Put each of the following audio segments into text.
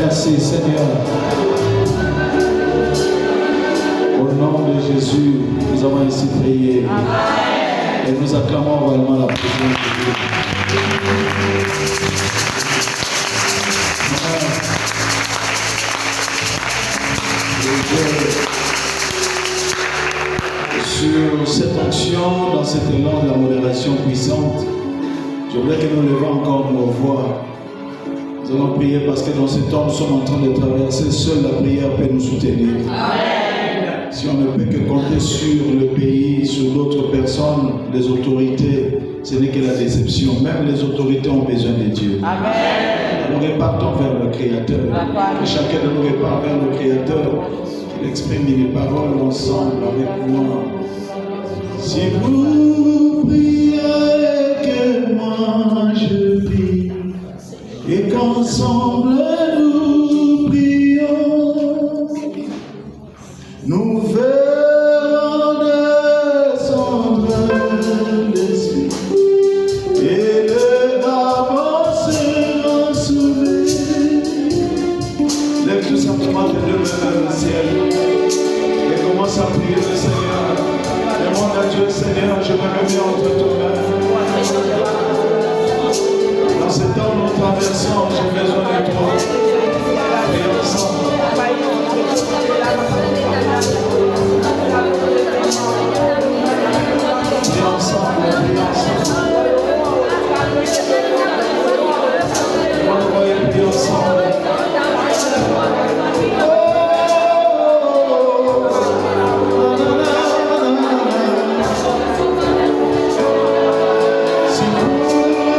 Merci Seigneur. Au nom de Jésus, nous avons ici prié. Amen. Et nous acclamons vraiment la présence de Dieu. Sur cette onction, dans cet élan de la modération puissante, je voudrais que nous levons encore nos voix. Nous allons prier parce que dans ce temps, nous sommes en train de traverser. Seule la prière peut nous soutenir. Amen. Si on ne peut que compter sur le pays, sur d'autres personnes, les autorités, ce n'est que la déception. Même les autorités ont besoin de Dieu. Amen. Nous repartons vers le Créateur. Que chacun de nous repart vers le Créateur. Qu'il exprime les paroles ensemble avec moi. Si vous priez que moi je prie, et qu'ensemble nous prions, nous verrons descendre l'Esprit et les Gabons seront sauvés. Lève tout simplement tes deux mains vers le ciel et commence à prier le Seigneur. Demande à Dieu, Seigneur, je me remets entre tes mains. Dans ce temps où nous traversons, j'ai besoin de toi. Et ensemble. Et ensemble, et ensemble. On va y prier ensemble. Ensemble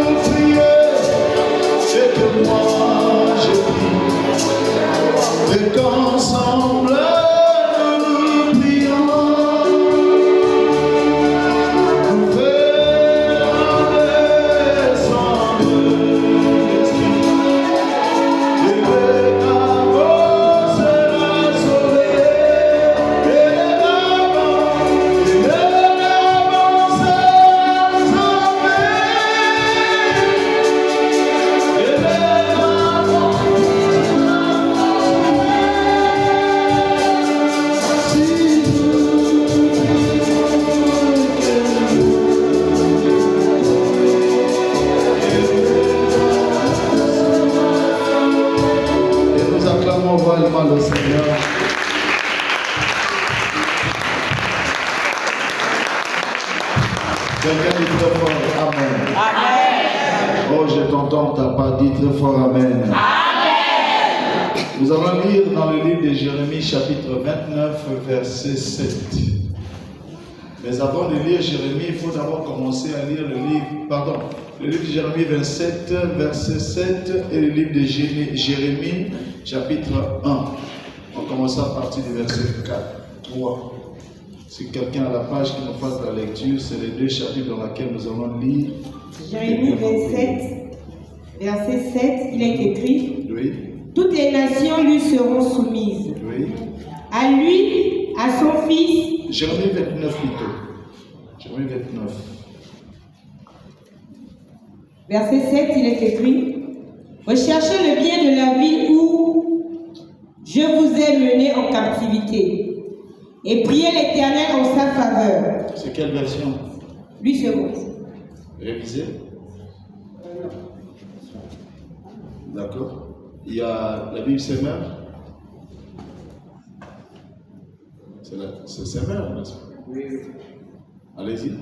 nous prions, nous verrons descendre l'Esprit et les Gabons seront sauvés, et les Gabons seront sauvés, et les Gabons. Le Seigneur. Quelqu'un dit très fort Amen. Amen. Oh, je t'entends, t'as pas dit très fort Amen. Amen. Nous allons lire dans le livre de Jérémie, chapitre 29, verset 7. Mais avant de lire Jérémie, il faut d'abord commencer à lire le livre de Jérémie 27, verset 7 et le livre de Jérémie, chapitre 1. On commence à partir du verset 3. Si quelqu'un a la page qui nous fasse la lecture, c'est les deux chapitres dans lesquels nous allons lire. Jérémie 27, verset 7, il est écrit: oui. Toutes les nations lui seront soumises. Oui. À lui, à son fils. Jérémie 29 plutôt. Jérémie 29. Verset 7, il est écrit: Recherchez le bien de la ville où je vous ai mené en captivité, et priez l'Éternel en sa faveur. C'est quelle version? Lui seconde. Révisé? D'accord. Il y a la Bible Semeur. C'est Semeur, n'est-ce pas? Oui. Allez-y.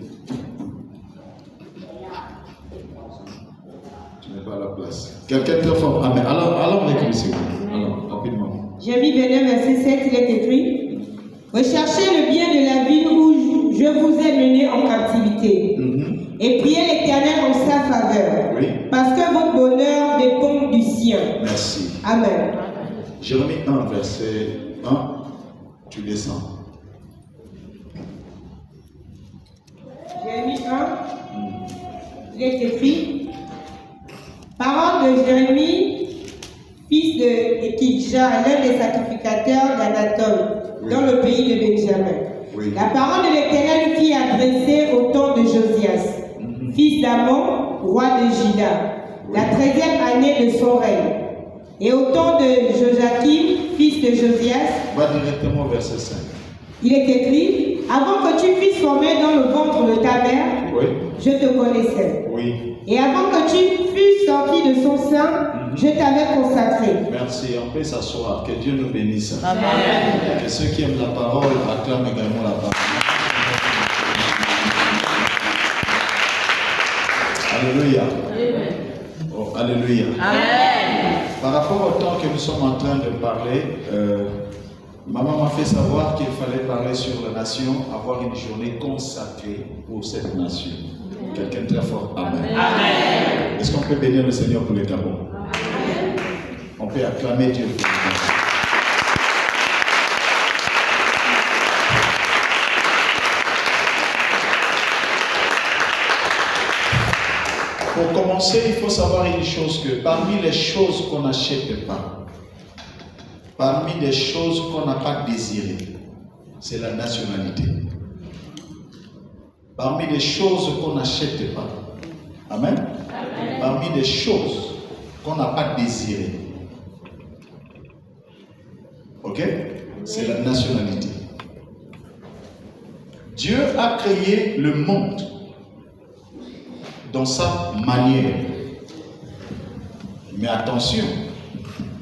Tu n'es pas à la place. Quelqu'un de fort. Amen. Alors avec lui, s'il vous plaît. Alors, rapidement. Jérémie 29, verset 7, il est écrit: Recherchez le bien de la ville où je vous ai mené en captivité, et priez l'Éternel en sa faveur, oui. Parce que votre bonheur dépend du sien. Merci. Amen. Jérémie 1, verset 1, tu descends. Jérémie 1, il est écrit: Parole de Jérémie, fils de Ékidja, l'un des sacrificateurs d'Anatole, oui. Dans le pays de Benjamin. Oui. La parole de l'Éternel fut adressée au temps de Josias, fils d'Amon, roi de Juda, oui. La 13e année de son règne. Et au temps de Joachim, fils de Josias, va directement au verset 5. Il est écrit, avant que tu fusses formé dans le ventre de ta mère, Oui. je te connaissais. Oui. Et avant que tu fusses sorti de son sein, je t'avais consacré. Merci. On peut s'asseoir. Que Dieu nous bénisse. Amen. Que ceux qui aiment la parole acclament également la parole. Alléluia. Oh, alléluia. Amen. Par rapport au temps que nous sommes en train de parler, maman m'a fait savoir qu'il fallait parler sur la nation, avoir une journée consacrée pour cette nation. Quelqu'un très fort. Amen. Amen. Est-ce qu'on peut bénir le Seigneur pour le Gabon? Amen. On peut acclamer Dieu pour le Gabon. Pour commencer, il faut savoir une chose que parmi les choses qu'on n'achète pas, parmi les choses qu'on n'a pas désirées, c'est la nationalité. Parmi les choses qu'on n'achète pas, amen. Amen. Parmi les choses qu'on n'a pas désirées, ok, c'est la nationalité. Dieu a créé le monde dans sa manière. Mais attention,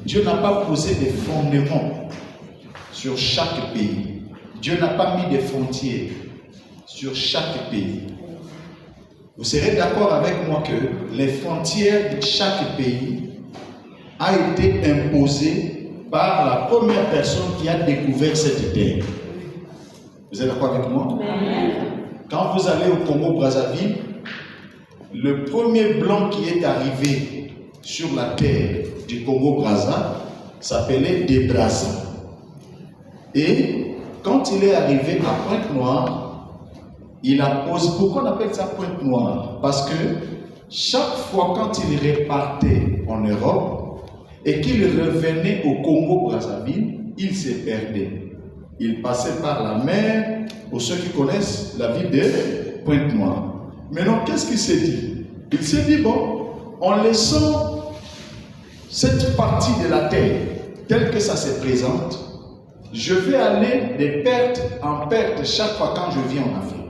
Dieu n'a pas posé des fondements sur chaque pays. Dieu n'a pas mis des frontières sur chaque pays. Vous serez d'accord avec moi que les frontières de chaque pays a été imposées par la première personne qui a découvert cette terre. Vous êtes d'accord avec moi? Quand vous allez au Congo-Brazzaville, le premier blanc qui est arrivé sur la terre du Congo-Brazza s'appelait Desbrazza. Et quand il est arrivé à Pointe-Noire, il a posé. Pourquoi on appelle ça Pointe-Noire? Parce que chaque fois quand il repartait en Europe et qu'il revenait au Congo-Brazzaville, il se perdait. Il passait par la mer, pour ceux qui connaissent la ville de Pointe-Noire. Maintenant, qu'est-ce qu'il s'est dit? Il s'est dit, bon, en laissant cette partie de la terre telle que ça se présente, je vais aller de perte en perte chaque fois quand je viens en Afrique.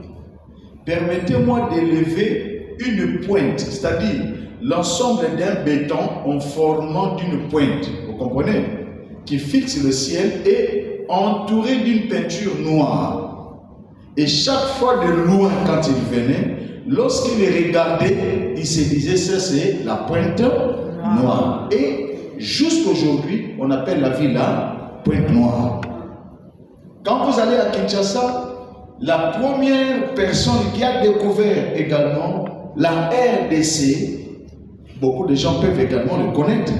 Permettez-moi d'élever une pointe, c'est-à-dire l'ensemble d'un béton en formant d'une pointe, vous comprenez, qui fixe le ciel et entouré d'une peinture noire. Et chaque fois de loin, quand il venait, lorsqu'il les regardait, il se disait, ça c'est la pointe noire. Et jusqu'aujourd'hui, on appelle la ville la Pointe Noire. Quand vous allez à Kinshasa, la première personne qui a découvert également la RDC, beaucoup de gens peuvent également le connaître.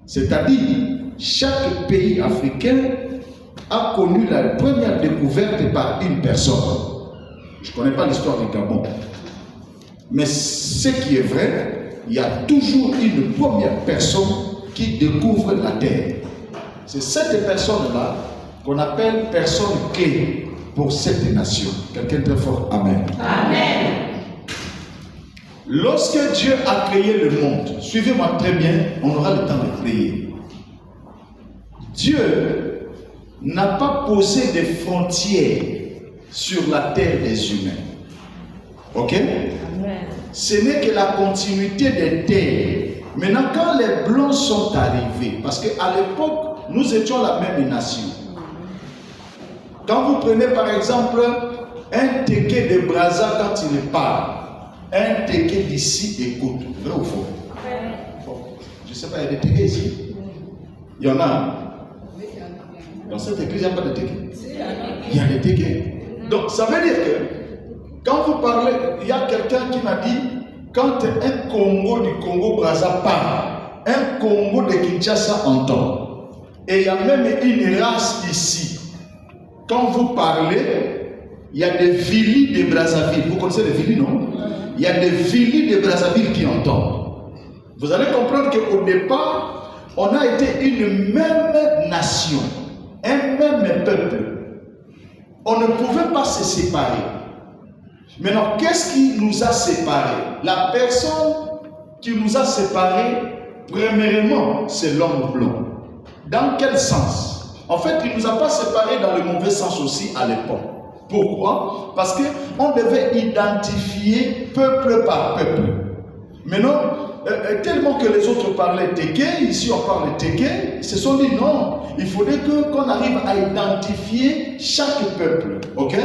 C'est-à-dire, chaque pays africain a connu la première découverte par une personne. Je ne connais pas l'histoire du Gabon. Mais ce qui est vrai, il y a toujours une première personne qui découvre la terre. C'est cette personne-là qu'on appelle personne clé pour cette nation. Quelqu'un de très fort. Amen. Amen. Lorsque Dieu a créé le monde, suivez-moi très bien, on aura le temps de prier. Dieu n'a pas posé des frontières sur la terre des humains. Ok? Amen. Ce n'est que la continuité des terres. Maintenant, quand les Blancs sont arrivés, parce qu'à l'époque, nous étions la même nation. Quand vous prenez par exemple un Téké de Brazza quand il parle, un Téké d'ici écoute. Vrai ou faux? Bon, je ne sais pas, il y a des Tékés ici. Il y en a. Dans cette église, il n'y a pas de Téké. Il y a des Tékés. Donc, ça veut dire que quand vous parlez, il y a quelqu'un qui m'a dit, quand un Congo du Congo-Brazza parle, un Congo de Kinshasa entend. Et il y a même une race ici. Quand vous parlez, il y a des Vili de Brazzaville. Vous connaissez les Vili, non? Il y a des Vili de Brazzaville qui entendent. Vous allez comprendre qu'au départ, on a été une même nation, un même peuple. On ne pouvait pas se séparer. Maintenant, qu'est-ce qui nous a séparés? La personne qui nous a séparés premièrement, c'est l'homme blanc. Dans quel sens? En fait, il ne nous a pas séparés dans le mauvais sens aussi à l'époque. Pourquoi? Parce qu'on devait identifier peuple par peuple. Maintenant, tellement que les autres parlaient Téké, ici on parle Téké, ils se sont dit non, il faudrait qu'on arrive à identifier chaque peuple. Ok?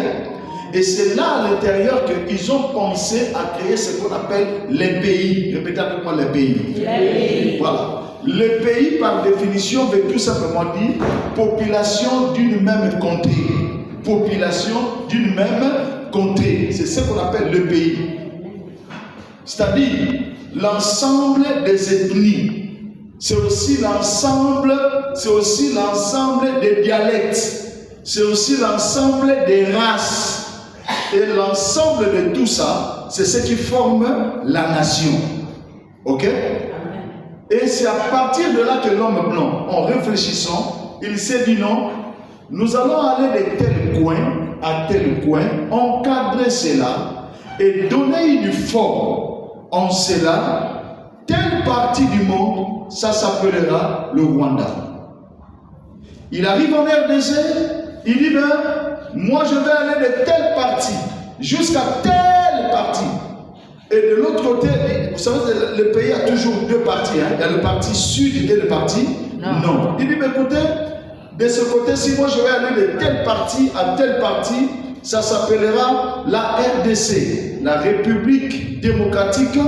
Et c'est là à l'intérieur qu'ils ont pensé à créer ce qu'on appelle les pays. Répétez avec moi les pays. Les pays. Voilà. Les pays, par définition, veut tout simplement dire population d'une même contrée. Population d'une même contrée. C'est ce qu'on appelle le pays. C'est-à-dire l'ensemble des ethnies. C'est aussi l'ensemble des dialectes. C'est aussi l'ensemble des races. Et l'ensemble de tout ça, c'est ce qui forme la nation. Ok? Et c'est à partir de là que l'homme blanc, en réfléchissant, il s'est dit non, nous allons aller de tel coin à tel coin, encadrer cela et donner une forme en cela. Telle partie du monde, ça s'appellera le Rwanda. Il arrive en RDC, il dit ben, moi je vais aller de telle partie jusqu'à telle partie. Et de l'autre côté, vous savez, le pays a toujours deux parties. Hein? Il y a le parti sud et le parti nord. Il dit, mais écoutez, de ce côté-ci, moi je vais aller de telle partie à telle partie, ça s'appellera la RDC, la République démocratique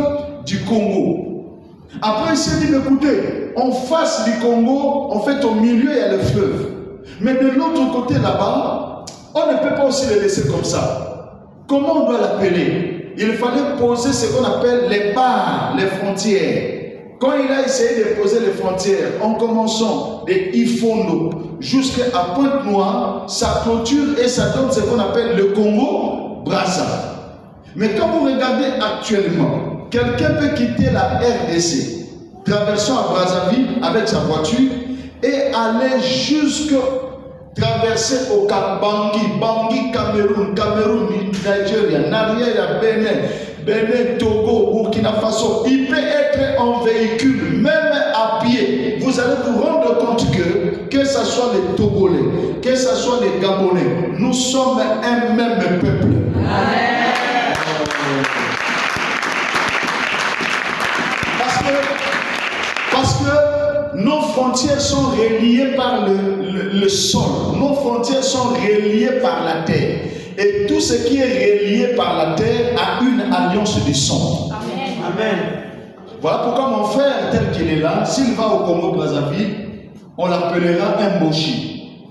du Congo. Après, il s'est dit, mais écoutez, en face du Congo, en fait, au milieu, il y a le fleuve. Mais de l'autre côté, là-bas, on ne peut pas aussi le laisser comme ça. Comment on doit l'appeler? Il fallait poser ce qu'on appelle les barres, les frontières. Quand il a essayé de poser les frontières, en commençant de Ifondo jusqu'à Pointe-Noire, ça clôture et ça donne ce qu'on appelle le Congo-Brazza. Mais quand vous regardez actuellement, quelqu'un peut quitter la RDC, traversant à Brazzaville avec sa voiture et aller jusqu'à traverser au Cap Bangui, Cameroun, Nigeria, Nigeria, Bénin, Togo, Burkina Faso. Il peut être en véhicule, même à pied. Vous allez vous rendre compte que ce soit les Togolais, que ce soit les Gabonais, nous sommes un même peuple. Amen. Parce que nos frontières sont reliées par le sol. Nos frontières sont reliées par la terre. Et tout ce qui est relié par la terre a une alliance du sang. Amen. Amen. Voilà pourquoi mon frère, tel qu'il est là, s'il va au Congo-Brazzaville, on l'appellera un Moshi.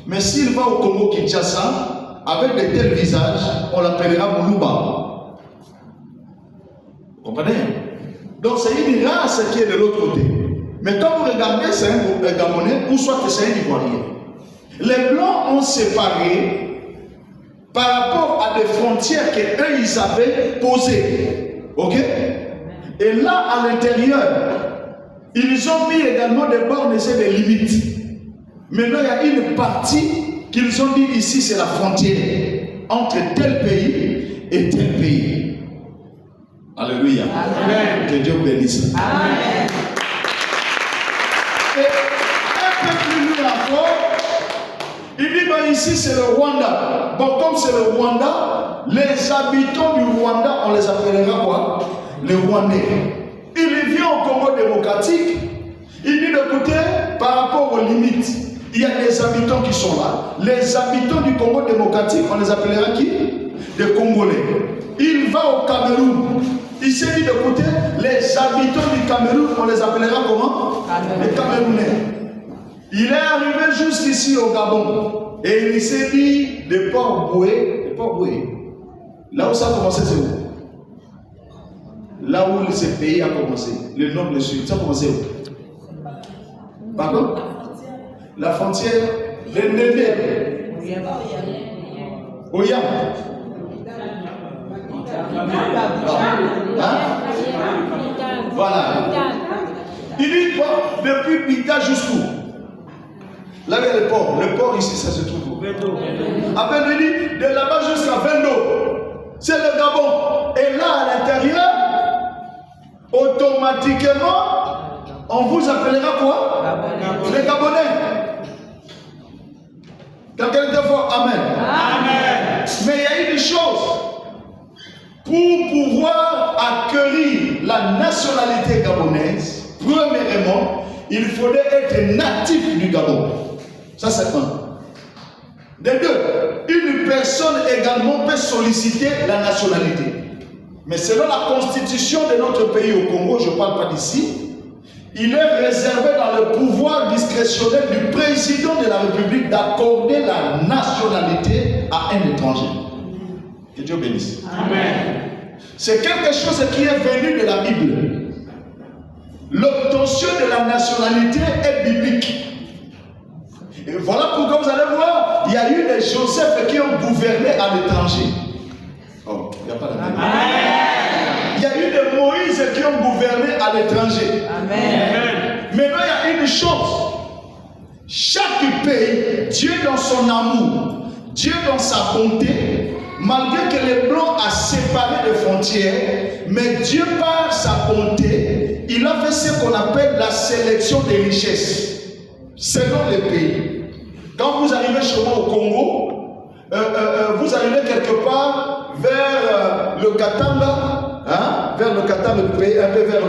Mais s'il va au Congo-Kinshasa, avec de tels visages, on l'appellera Moulouba. Vous comprenez? Donc c'est une race qui est de l'autre côté. Mais quand vous regardez, c'est un Gabonais ou soit c'est un Ivoirien. Les Blancs ont séparé par rapport à des frontières qu'eux ils avaient posées. Ok? Et là, à l'intérieur, ils ont mis également des bornes et des limites. Maintenant, il y a une partie qu'ils ont dit ici, c'est la frontière entre tel pays et tel pays. Alléluia. Amen. Que Dieu bénisse. Amen. Et un peu plus loin encore, il dit ben ici c'est le Rwanda. Bon, comme c'est le Rwanda, les habitants du Rwanda, on les appellera quoi? Les Rwandais. Il vient au Congo démocratique, il dit écoutez, par rapport aux limites, il y a des habitants qui sont là. Les habitants du Congo démocratique, on les appellera qui? Des Congolais. Il va au Cameroun. Il s'est dit d'écouter, les habitants du Cameroun, on les appellera comment? Les Camerounais. Il est arrivé jusqu'ici au Gabon. Et il s'est dit de Port-Boué. Là où ça a commencé, c'est où? Là où ce pays a commencé. Le nord, le sud. Ça a commencé où? Pardon? La frontière. Le Néné. Oyam. Hein? Voilà. Il dit bon, depuis Bita jusqu'où? Là il y a le port ici, ça se trouve où? Après il dit de là-bas jusqu'à Vendo, c'est le Gabon. Et là à l'intérieur, automatiquement on vous appellera quoi? Les Gabonais. Quelqu'un dit fort Amen. Amen. Mais il y a une chose. Pour pouvoir acquérir la nationalité gabonaise, premièrement, il faudrait être natif du Gabon. Ça, c'est un. De deux, une personne également peut solliciter la nationalité. Mais selon la constitution de notre pays au Congo, je ne parle pas d'ici, il est réservé dans le pouvoir discrétionnel du président de la République d'accorder la nationalité à un étranger. Que Dieu bénisse. Amen. C'est quelque chose qui est venu de la Bible. L'obtention de la nationalité est biblique. Et voilà pourquoi vous allez voir, il y a eu des Joseph qui ont gouverné à l'étranger. Oh, il n'y a pas de Il y a eu des Moïse qui ont gouverné à l'étranger. Amen. Maintenant, il y a une chose. Chaque pays, Dieu dans son amour, Dieu dans sa bonté, malgré que les Blancs a séparé les frontières, mais Dieu par sa bonté, il a fait ce qu'on appelle la sélection des richesses, selon les pays. Quand vous arrivez chez moi au Congo, vous arrivez quelque part vers le Katanga, vers le Katanga, un peu vers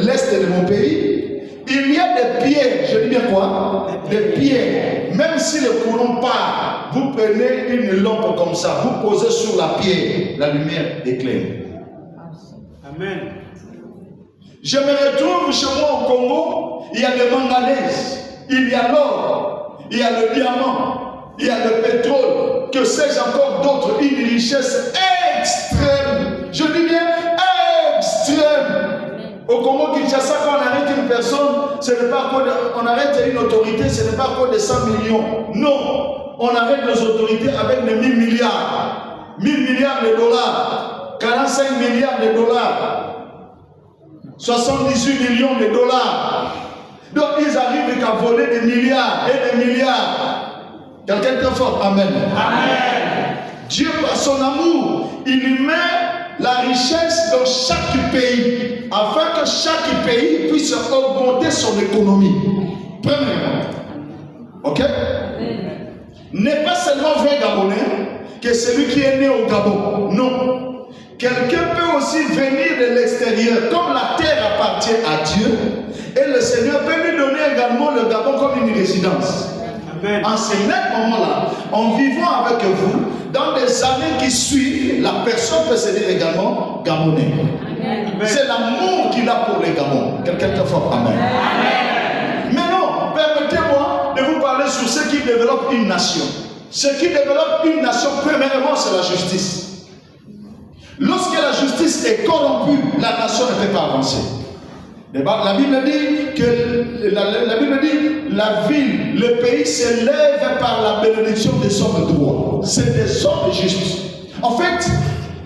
l'est de mon pays. Il y a des pierres, je dis bien quoi? Des pierres. Même si le courant part, vous prenez une lampe comme ça, vous posez sur la pierre, la lumière éclaire. Amen. Je me retrouve chez moi au Congo, il y a des manganèses, il y a l'or, il y a le diamant, il y a le pétrole, que sais-je encore d'autres, une richesse extrême. Je dis bien extrême. Au Congo-Kinshasa, quand on arrête une personne, ce n'est pas qu'on arrête une autorité, ce n'est pas à cause de 100 millions. Non, on arrête les autorités avec des 1000 milliards. 1000 milliards de dollars, 45 milliards de dollars, 78 millions de dollars. Donc ils arrivent qu'à voler des milliards et des milliards. Quelqu'un très fort, Amen. Amen. Dieu, par son amour, il met la richesse dans chaque pays, afin que chaque pays puisse augmenter son économie. Premièrement. Ok? N'est pas seulement vrai Gabonais que celui qui est né au Gabon. Non. Quelqu'un peut aussi venir de l'extérieur. Comme la terre appartient à Dieu, et le Seigneur peut lui donner également le Gabon comme une résidence. Amen. En ce même moment-là, en vivant avec vous, dans des années qui suivent, la personne peut se dire également Gabonais. C'est l'amour qu'il a pour les Gabon. Quelqu'un très fort. Amen. Amen. Maintenant, permettez-moi de vous parler sur ce qui développe une nation. Ce qui développe une nation, premièrement, c'est la justice. Lorsque la justice est corrompue, la nation ne peut pas avancer. La Bible dit que la ville, le pays s'élève par la bénédiction des hommes droits. C'est des hommes justes. En fait,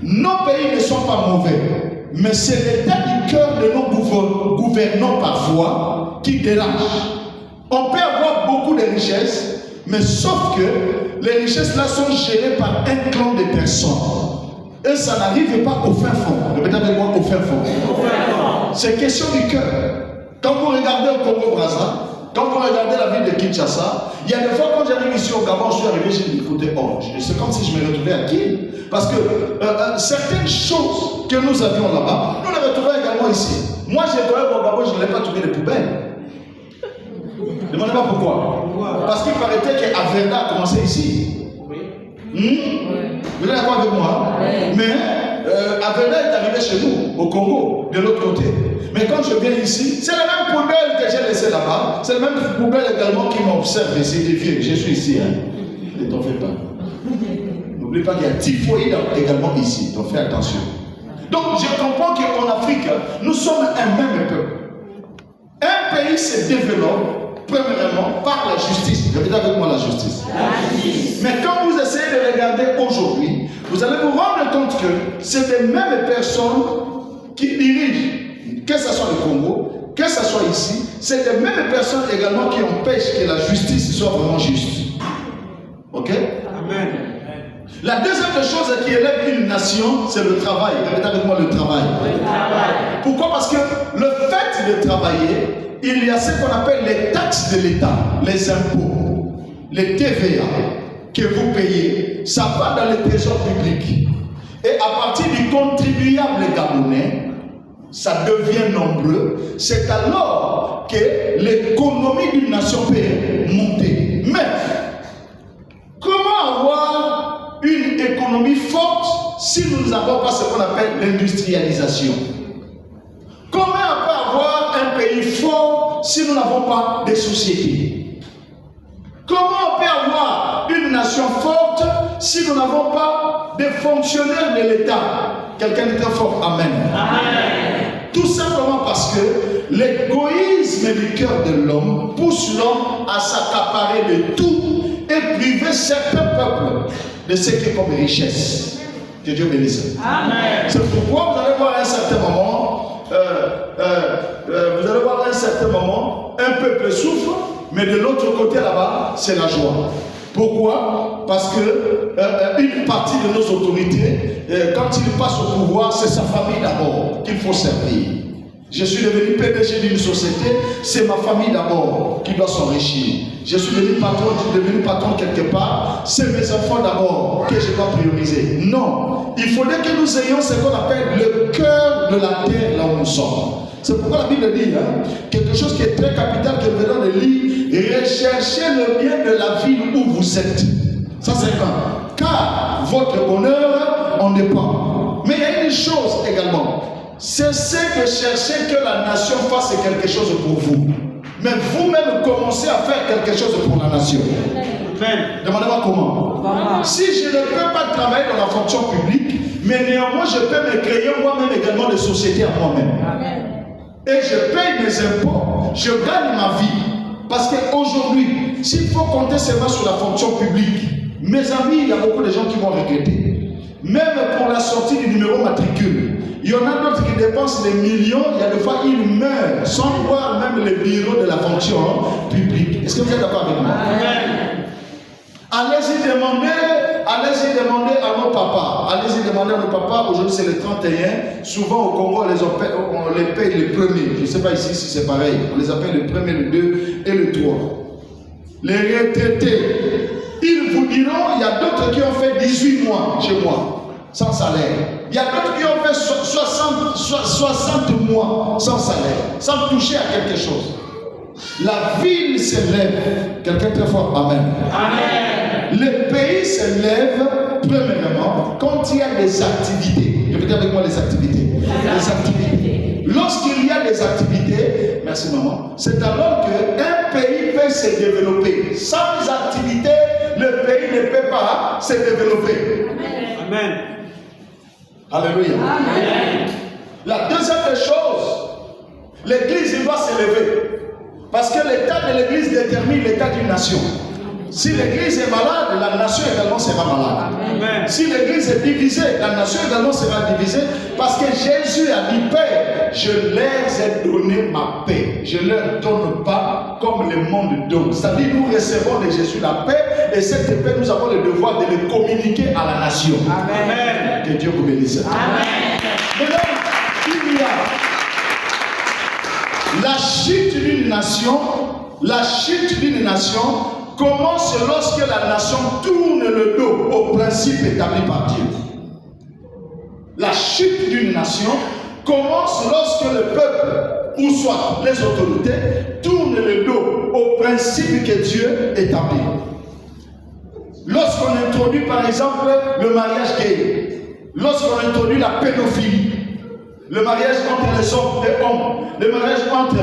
nos pays ne sont pas mauvais, mais c'est l'état du cœur de nos gouvernants parfois qui dérange. On peut avoir beaucoup de richesses, mais sauf que les richesses là sont gérées par un clan de personnes. Et ça n'arrive pas au fin fond. Répétez avec moi, au fin fond. C'est question du cœur. Quand vous regardez au Congo-Brazza, quand vous regardez la ville de Kinshasa, il y a des fois quand j'arrive ici au Gabon, je suis arrivé, j'ai dit écoutez, c'est comme si je me retrouvais à Kin. Parce que certaines choses que nous avions là-bas, nous les retrouvons également ici. Moi, j'ai trouvé au Gabon, je n'ai pas trouvé de poubelles. Demandez-moi pourquoi. Parce qu'il paraît qu'Averda a commencé ici. Vous êtes d'accord avec moi? Mais Averda est arrivé chez nous, au Congo, de l'autre côté. Mais quand je viens ici, c'est la même poubelle que j'ai laissée là-bas. C'est la même poubelle également qui m'observe ici. Des vieux, je suis ici. Ne t'en fais pas. N'oublie pas qu'il y a typhoïde également ici. Donc fais attention. Donc je comprends qu'en Afrique, nous sommes un même peuple. Un pays se développe premièrement par la justice. Regardez avec moi la justice. Mais quand vous essayez de regarder aujourd'hui, vous allez vous rendre compte que c'est les mêmes personnes qui dirigent, que ce soit le Congo, que ce soit ici, c'est les mêmes personnes également qui empêchent que la justice soit vraiment juste. Ok? Amen. La deuxième chose qui élève une nation, c'est le travail. Répétez avec moi le travail. Pourquoi? Parce que le fait de travailler il y a ce qu'on appelle les taxes de l'État, les impôts, les TVA que vous payez, ça va dans le trésor public. Et à partir du contribuable gabonais, ça devient nombreux. C'est alors que l'économie d'une nation peut monter. Mais, comment avoir une économie forte si nous n'avons pas ce qu'on appelle l'industrialisation? Comment on peut avoir un pays fort si nous n'avons pas de sociétés? Comment on peut avoir une nation forte si nous n'avons pas de fonctionnaires de l'État? Quelqu'un est très fort. Amen. Amen. Tout simplement parce que l'égoïsme du cœur de l'homme pousse l'homme à s'accaparer de tout et priver certains peuples de ce qui est comme richesse. Que Dieu bénisse. Amen. C'est pourquoi vous allez voir à un certain moment, un peuple souffre, mais de l'autre côté là-bas, c'est la joie. Pourquoi? Parce que une partie de nos autorités, quand ils passent au pouvoir, c'est sa famille d'abord qu'il faut servir. Je suis devenu PDG d'une société, c'est ma famille d'abord qui doit s'enrichir. Je suis devenu patron quelque part, c'est mes enfants d'abord que je dois prioriser. Non, il faudrait que nous ayons ce qu'on appelle le cœur de la terre là où nous sommes. C'est pourquoi la Bible dit, quelque chose qui est très capital que nous venons de lire, recherchez le bien de la ville où vous êtes. Ça c'est un. Car votre bonheur en dépend. Mais il y a une chose également. Cessez de chercher que la nation fasse quelque chose pour vous. Mais vous-même commencez à faire quelque chose pour la nation. Demandez-moi comment. Si je ne peux pas travailler dans la fonction publique, mais néanmoins je peux me créer moi-même également des sociétés à moi-même. Et je paye mes impôts, je gagne ma vie. Parce qu'aujourd'hui, s'il faut compter seulement sur la fonction publique, mes amis, il y a beaucoup de gens qui vont regretter. Même pour la sortie du numéro matricule, il y en a d'autres qui dépensent des millions, il y a des fois ils meurent sans voir même le bureau de la fonction publique. Est-ce que vous êtes d'accord avec moi? Amen. Allez-y demander à nos papas. Allez-y demander à nos papas. Aujourd'hui c'est le 31. Souvent au Congo on les paye le premier. Je ne sais pas ici si c'est pareil. On les appelle le premier, le 2 et le 3. Les retraités, ils vous diront, il y a d'autres qui ont fait 18 mois chez moi, sans salaire. Il y a d'autres qui ont fait 60 mois sans salaire, sans toucher à quelque chose. La ville s'élève. Quelqu'un très fort. Amen. Amen. Le pays s'élève, premièrement, quand il y a des activités. Répétez avec moi les activités. Les activités. Lorsqu'il y a des activités, merci maman, c'est alors qu'un pays peut se développer. Sans activités, le pays ne peut pas se développer. Amen. Alléluia. Amen. La deuxième chose, l'église doit s'élever. Parce que l'état de l'église détermine l'état d'une nation. Si l'église est malade, la nation également sera malade. Amen. Si l'église est divisée, la nation également sera divisée. Parce que Jésus a dit, Père, je leur ai donné ma paix. Je ne leur donne pas comme le monde donne. C'est-à-dire, nous recevons de Jésus la paix. Et cette paix, nous avons le devoir de le communiquer à la nation. Amen. Que Dieu vous bénisse. Amen. Maintenant, il y a la chute d'une nation. La chute d'une nation commence lorsque la nation tourne le dos au principe établi par Dieu. La chute d'une nation commence lorsque le peuple, ou soit les autorités, tournent le dos au principe que Dieu établit. Lorsqu'on introduit par exemple le mariage gay, lorsqu'on introduit la pédophilie, le mariage entre les hommes et hommes, le mariage entre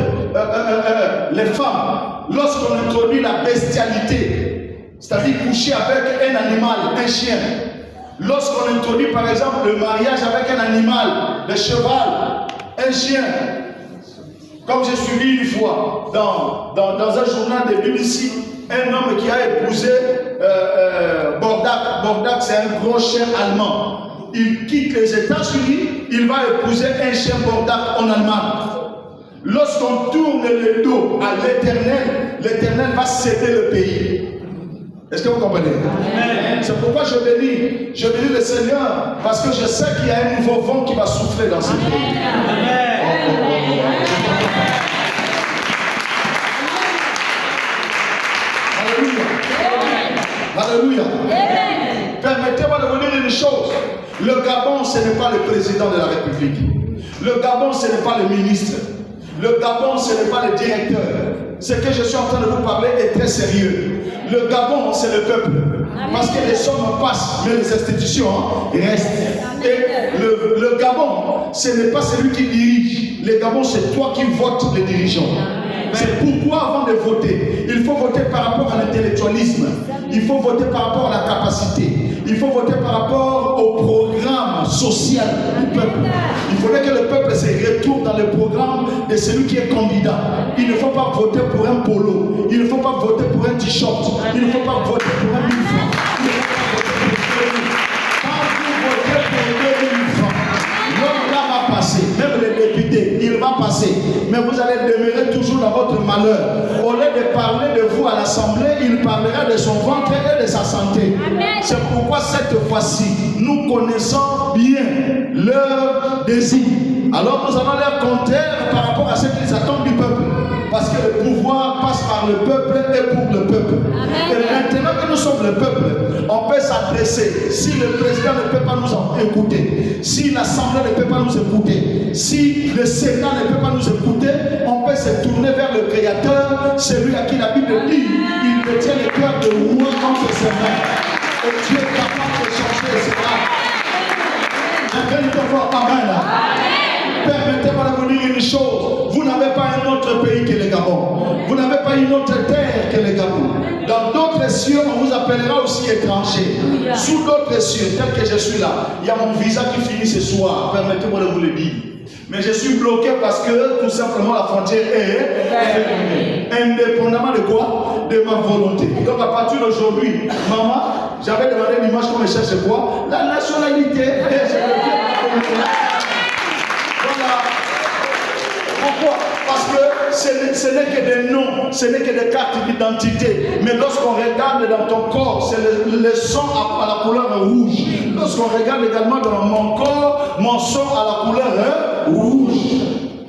les femmes, lorsqu'on introduit la bestialité, c'est-à-dire coucher avec un animal, un chien, lorsqu'on introduit par exemple le mariage avec un animal, le cheval, un chien, comme j'ai suivi une fois dans un journal de BBC, un homme qui a épousé Bordak. Bordak, c'est un gros chien allemand. Il quitte les États-Unis, il va épouser un chien Bordak en Allemagne. Lorsqu'on tourne le dos à l'Éternel, l'Éternel va céder le pays. Est-ce que vous comprenez? Amen. C'est pourquoi je bénis le Seigneur, parce que je sais qu'il y a un nouveau vent qui va souffler dans ce pays. Amen. Alléluia. Permettez-moi de vous dire une chose. Le Gabon, ce n'est pas le président de la République. Le Gabon, ce n'est pas le ministre. Le Gabon, ce n'est pas le directeur. Ce que je suis en train de vous parler est très sérieux. Le Gabon, c'est le peuple. Parce que les sommes passent, mais les institutions restent. Et le Gabon, ce n'est pas celui qui dirige. Le Gabon, c'est toi qui votes les dirigeants. C'est pourquoi avant de voter, il faut voter par rapport à l'intellectualisme. Il faut voter par rapport à la capacité. Il faut voter par rapport au programme social du peuple. Il faudrait que le peuple se retrouve dans le programme de celui qui est candidat. Il ne faut pas voter pour un polo. Il ne faut pas voter pour un t-shirt. Il ne faut pas voter pour un 1000 francs. Il ne faut pas voter pour 2000 francs. L'homme là va passer. Même les députés, il va passer. Mais vous allez demeurer toujours dans votre malheur. Au lieu de parler de vous à l'Assemblée, il parlera de son ventre et de sa santé. C'est pourquoi cette fois-ci, nous connaissons bien leur désir. Alors nous allons leur compter par rapport à ce qu'ils attendent du peuple. Parce que le pouvoir passe par le peuple et pour le peuple. Et maintenant que nous sommes le peuple, on peut s'adresser. Si le président ne peut pas nous écouter, si l'Assemblée ne peut pas nous écouter, si le Sénat ne peut pas nous écouter, on peut se tourner vers le Créateur, celui à qui la Bible dit, il détient le cœur de roi entre ses mains. Et Dieu est capable de changer cela. Amen. Permettez-moi de vous dire une chose. Vous n'avez pas un autre pays que le Gabon. Vous n'avez pas une autre terre que le Gabon. Dans d'autres cieux, on vous appellera aussi étranger. Sous d'autres cieux, tel que je suis là, il y a mon visa qui finit ce soir. Permettez-moi de vous le dire. Mais je suis bloqué parce que tout simplement la frontière est fermée. Indépendamment de quoi? De ma volonté. Donc à partir d'aujourd'hui, maman, j'avais demandé l'image qu'on me cherche quoi? La nationalité. Et je voilà. Pourquoi? Parce que ce n'est que des noms, ce n'est que des cartes d'identité. Mais lorsqu'on regarde dans ton corps, c'est le sang à la couleur rouge. Lorsqu'on regarde également dans mon corps, mon sang à la couleur rouge.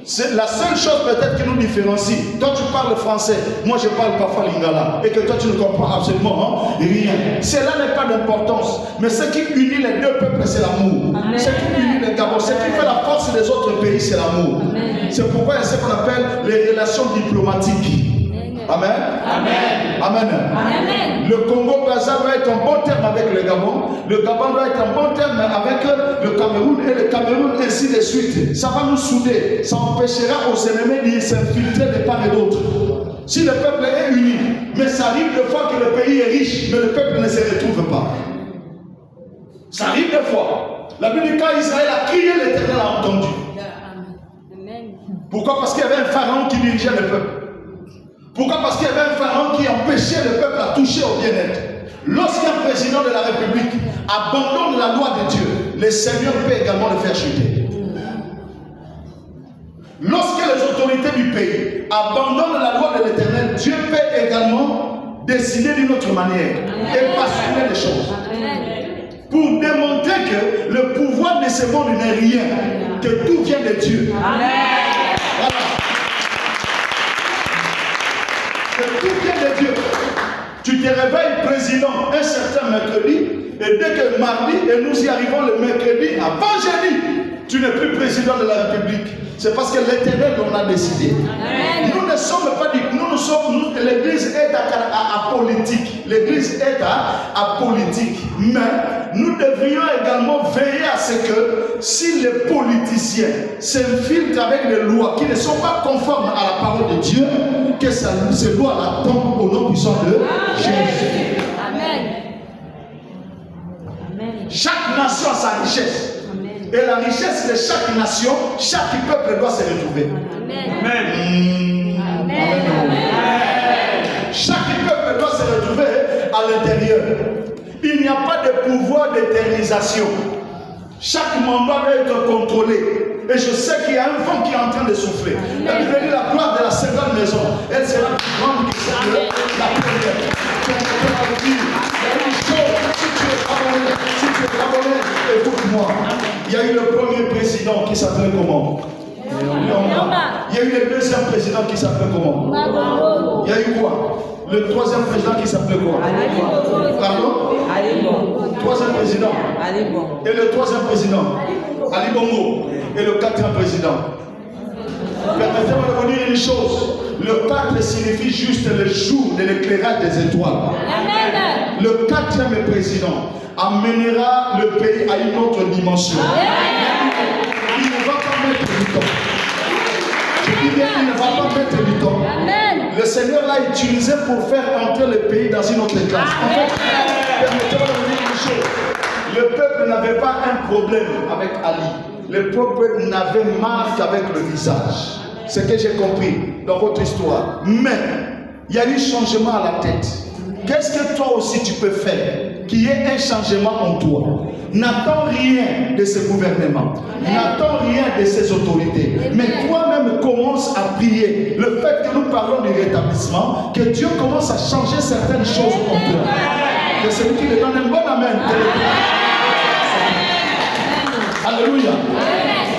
C'est la seule chose peut-être qui nous différencie. Toi tu parles français, moi je parle parfois lingala. Et que toi tu ne comprends absolument rien. Cela n'est pas d'importance. Mais ce qui unit les deux peuples, c'est l'amour. Ce qui unit les Gabon, ce qui fait la force des autres pays, c'est l'amour. C'est pourquoi il y a ce qu'on appelle les relations diplomatiques. Amen. Amen. Amen. Amen. Le Congo-Brazza doit être en bon terme avec le Gabon. Le Gabon doit être en bon terme avec le Cameroun. Et le Cameroun, ainsi de suite. Ça va nous souder. Ça empêchera aux ennemis de s'infiltrer de part et d'autre. Si le peuple est uni, mais ça arrive des fois que le pays est riche, mais le peuple ne se retrouve pas. Ça arrive des fois. La Bible dit quand Israël a crié, l'Éternel a entendu. Pourquoi? Parce qu'il y avait un pharaon qui dirigeait le peuple. Pourquoi? Parce qu'il y avait un pharaon qui empêchait le peuple à toucher au bien-être. Lorsqu'un président de la République abandonne la loi de Dieu, le Seigneur peut également le faire chuter. Lorsque les autorités du pays abandonnent la loi de l'Éternel, Dieu peut également décider d'une autre manière et basculer les choses. Pour démontrer que le pouvoir de ce monde n'est rien, que tout vient de Dieu. Voilà. Que tout vient de Dieu. Tu te réveilles président un certain mercredi, et dès que mardi, et nous y arrivons le mercredi, avant jeudi, tu n'es plus président de la République. C'est parce que l'Éternel en a décidé. Amen. Nous ne sommes pas l'église est apolitique. L'église est apolitique. Mais nous devrions également veiller à ce que si les politiciens s'infiltrent avec des lois qui ne sont pas conformes à la parole de Dieu, que ces lois-là tombent au nom puissant de Jésus. Amen. Chaque nation a sa richesse. Et la richesse de chaque nation, chaque peuple doit se retrouver. Amen. Amen. Amen. Chaque peuple doit se retrouver à l'intérieur. Il n'y a pas de pouvoir d'éternisation. Chaque mandat doit être contrôlé. Et je sais qu'il y a un vent qui est en train de souffler. La Bible dit la gloire de la seconde maison, elle sera plus grande que celle de la première. Si tu es abonné, écoute-moi. Il y a eu le premier président qui s'appelait comment? Il y a eu le deuxième président qui s'appelait comment? Il y a eu quoi? Le troisième président qui s'appelait quoi? Pardon? Troisième président. Et le troisième président? Ali Bongo. Et le quatrième président? Permettez-moi de vous dire une chose. Le 4 signifie juste le jour de l'éclairage des étoiles. Le quatrième président amènera le pays à une autre dimension. Il ne va pas mettre du temps. Je dis bien, il ne va pas mettre du temps. Le Seigneur l'a utilisé pour faire entrer le pays dans une autre classe. En fait, permettez-moi de vous dire une chose. Le peuple n'avait pas un problème avec Ali. Le peuple n'avait marre qu'avec le visage. C'est ce que j'ai compris dans votre histoire. Mais il y a eu changement à la tête. Qu'est-ce que toi aussi tu peux faire qu'il y ait un changement en toi? N'attends rien de ce gouvernement. N'attends rien de ces autorités. Mais toi-même commence à prier. Le fait que nous parlons du rétablissement, que Dieu commence à changer certaines choses en toi. Que celui qui me donne un bon amen. Alléluia.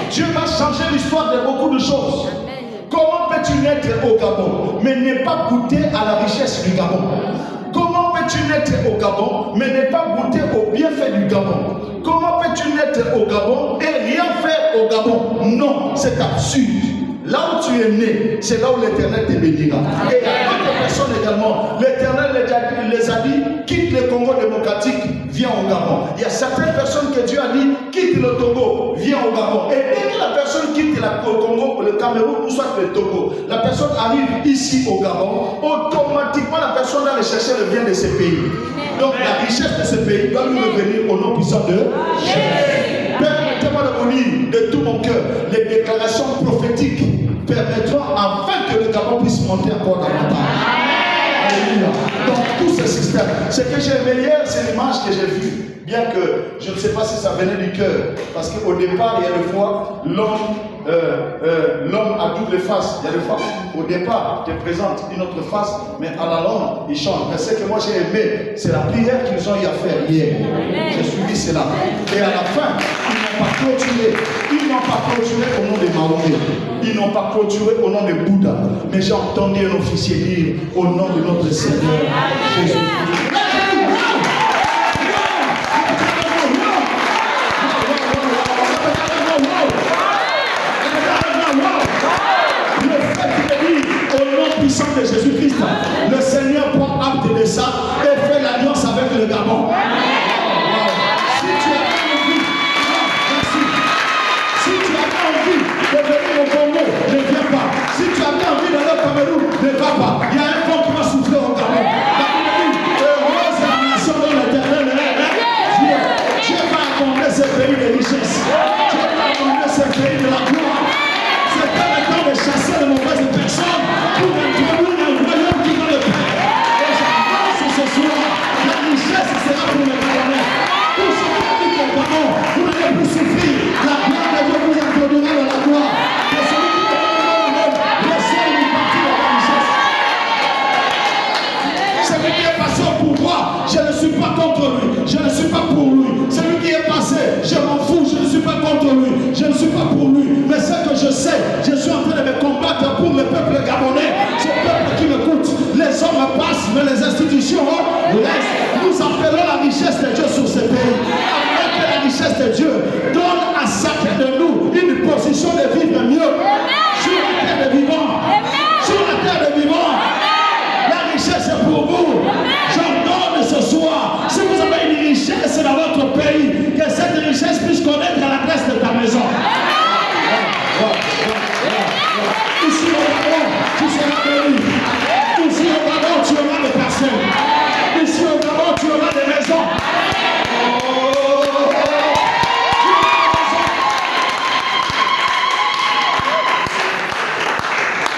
Dieu va changer l'histoire de beaucoup de choses. Comment peux-tu naître au Gabon, mais ne pas goûter à la richesse du Gabon? Comment peux-tu naître au Gabon, mais ne pas goûter au bienfait du Gabon? Comment peux-tu naître au Gabon et rien faire au Gabon? Non, c'est absurde. Là où tu es né, c'est là où l'Éternel te bénira. Et il y a d'autres personnes également. L'Éternel les a dit, quitte le Congo démocratique, viens au Gabon. Il y a certaines personnes que Dieu a dit, quitte le Togo, viens au Gabon. Et dès que la personne quitte le Congo, le Cameroun ou soit le Togo, la personne arrive ici au Gabon, automatiquement la personne va aller chercher le bien de ce pays. Donc la richesse de ce pays doit nous revenir au nom puissant de Jésus. Permettez-moi de vous lire de tout mon cœur les déclarations prophétiques permettront enfin que le Gabon puisse monter encore davantage. Alléluia. Donc tout ce système, ce que j'ai aimé hier, c'est l'image que j'ai vue. Bien que je ne sais pas si ça venait du cœur, parce qu'au départ, il y a des fois, l'homme a double face. Il y a des fois, au départ, il te présente une autre face, mais à la longue, il change. Mais ce que moi j'ai aimé, c'est la prière qu'ils ont eu à faire hier. J'ai suivi cela. Et à la fin, ils n'ont pas clôturé. Ils n'ont pas clôturé au nom de Mahomet. Ils n'ont pas clôturé au nom de Bouddha. Mais j'ai entendu un officier dire au nom de notre Seigneur Jésus. Puissant de Jésus-Christ, le Seigneur prend acte de ça et fait l'alliance avec le Gabon. Si tu as envie, si tu as envie de venir au Congo, ne viens pas. Si tu as envie d'aller au Cameroun, ne va pas. Il y a un vent qui va souffler au Gabon. Heureuse la nation dont l'Éternel est. Dieu va accomplir ce pays de richesse. Dieu va accomplir ce pays de la gloire. C'est pas le temps de chasser de mauvaises personnes pour introduire un royaume qui va le faire. Et j'avance ce soir, la richesse sera pour les Gabonais. Tout ce qui est au Gabon, vous n'allez plus souffrir. La gloire de Dieu vous introduira dans la gloire. Et celui qui est dans le monde, le ciel lui partit dans la richesse. Celui qui est passé au pouvoir, je ne suis pas contre lui. Je ne suis pas pour lui. Celui qui est passé, je m'en fous. Je ne suis pas contre lui. Je ne suis pas pour lui. Mais ce que je sais, je suis en train de me combattre pour le peuple gabonais. Ce peuple qui me coûte. Les hommes passent, mais les institutions restent. Nous appelons la richesse de Dieu sur ce pays. Afin que la richesse de Dieu donne à chacun de nous une position de vivre mieux. Sur la terre de vivants. Sur la terre de vivants. La richesse est pour vous. J'ordonne ce soir. Si vous avez une richesse dans votre pays, que cette richesse puisse connaître l'adresse de ta maison. Ici au Gabon, tu seras béni. Ici au Gabon, tu auras des parcelles. Ici au Gabon, tu auras des maisons.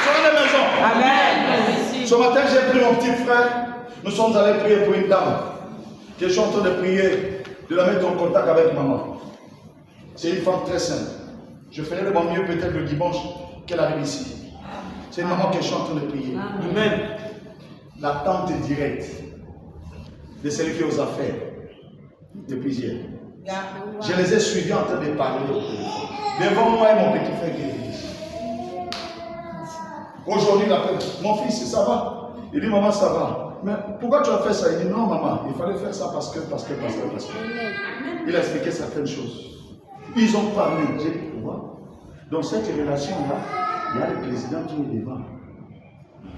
Tu auras des maisons. Amen. Ce matin, j'ai pris mon petit frère. Nous sommes allés prier pour une dame. Je suis en train de prier, de la mettre en contact avec maman. C'est une femme très simple. Je ferai de mon mieux peut-être le dimanche qu'elle arrive ici. C'est une maman que je suis en train de prier. Amen. La tante directe de celui qui est aux affaires depuis hier. Je les ai suivis en train de parler au téléphone. Devant moi et mon petit frère qui est ici. Aujourd'hui, il appelle mon fils, ça va? Il dit, maman, ça va. Mais pourquoi tu as fait ça? Il dit, non, maman, il fallait faire ça parce que. Il a expliqué certaines choses. Ils ont parlé. J'ai dit, pourquoi? Dans cette relation-là, il y a le président qui est devant.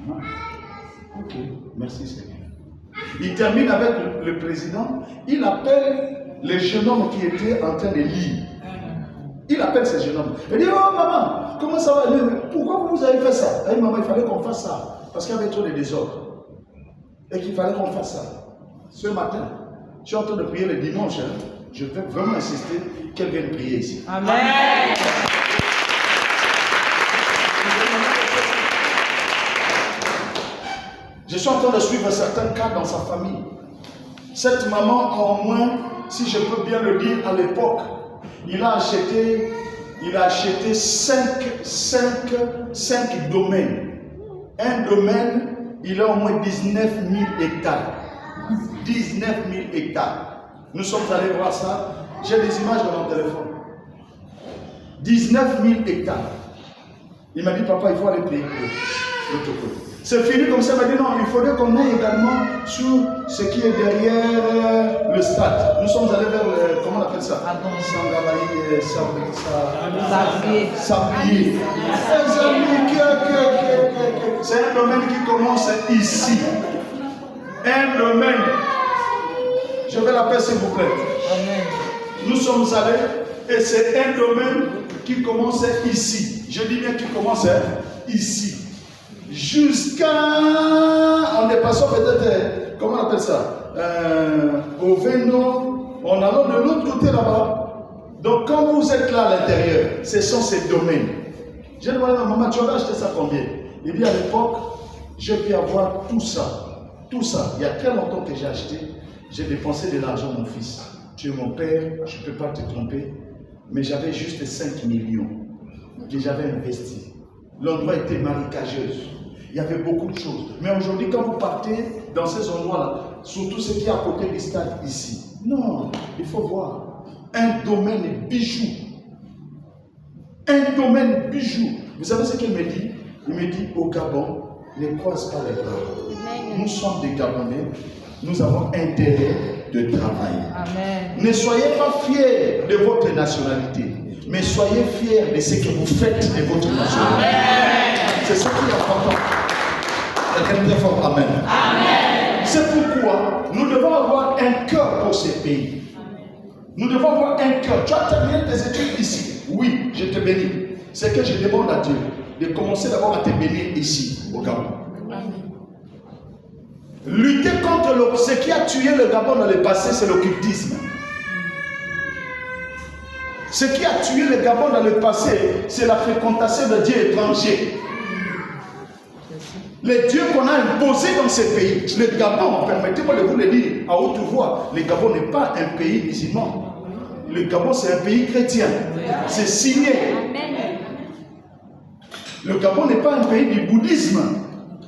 Maman. Ok, merci Seigneur. Il termine avec le président. Il appelle les jeunes hommes qui étaient en train de lire. Il appelle ces jeunes hommes. Il dit, oh maman, comment ça va? Pourquoi vous avez fait ça? Il dit, maman, il fallait qu'on fasse ça. Parce qu'il y avait trop de désordre. Et qu'il fallait qu'on fasse ça. Ce matin, je suis en train de prier le dimanche. Hein. Je vais vraiment insister qu'elle vienne prier ici. Amen. Je suis en train de suivre certains cas dans sa famille. Cette maman a au moins, si je peux bien le dire, à l'époque, il a acheté 5 domaines. Un domaine, il a au moins 19 000 hectares. 19 000 hectares. Nous sommes allés voir ça. J'ai des images dans mon téléphone. 19 000 hectares. Il m'a dit, papa, il faut aller payer l'autre côté. C'est fini comme ça. Il m'a dit, non, il faudrait qu'on aille également sur ce qui est derrière le stade. Nous sommes allés vers, comment on appelle ça? Sangalaï, Sablier. C'est un domaine qui commence ici. Un domaine. Je vais l'appeler s'il vous plaît. Amen. Nous sommes allés et c'est un domaine qui commence ici. Je dis bien qui commence ici. Jusqu'à. En dépassant peut-être, comment on appelle ça? Au Véno, en allant de l'autre côté là-bas. Donc quand vous êtes là à l'intérieur, ce sont ces domaines. J'ai demandé à ma maman, tu vas acheter ça combien? Il dit à l'époque, j'ai pu avoir tout ça. Tout ça. Il y a très longtemps que j'ai acheté. J'ai dépensé de l'argent, mon fils. Tu es mon père, je ne peux pas te tromper. Mais j'avais juste 5 millions que j'avais investi. L'endroit était marécageuse. Il y avait beaucoup de choses. Mais aujourd'hui, quand vous partez dans ces endroits-là, surtout ce qui est à côté du stade ici, non, il faut voir. Un domaine bijou. Un domaine bijou. Vous savez ce qu'il me dit? Il me dit, au Gabon, ne croise pas les bras. Nous sommes des Gabonais. Nous avons intérêt de travailler. Amen. Ne soyez pas fiers de votre nationalité, mais soyez fiers de ce que vous faites de votre nationalité. C'est ce qui est important. Amen. Amen. C'est pourquoi nous devons avoir un cœur pour ces pays. Nous devons avoir un cœur. Tu as terminé tes études ici. Oui, je te bénis. C'est que je demande à Dieu de commencer d'abord à te bénir ici, au Gabon. Lutter contre ce qui a tué le Gabon dans le passé, c'est l'occultisme. Ce qui a tué le Gabon dans le passé, c'est la fréquentation de dieux étrangers. Les dieux qu'on a imposés dans ces pays. Le Gabon, permettez-moi de vous le dire à haute voix, le Gabon n'est pas un pays musulman. Le Gabon, c'est un pays chrétien. C'est signé. Le Gabon n'est pas un pays du bouddhisme.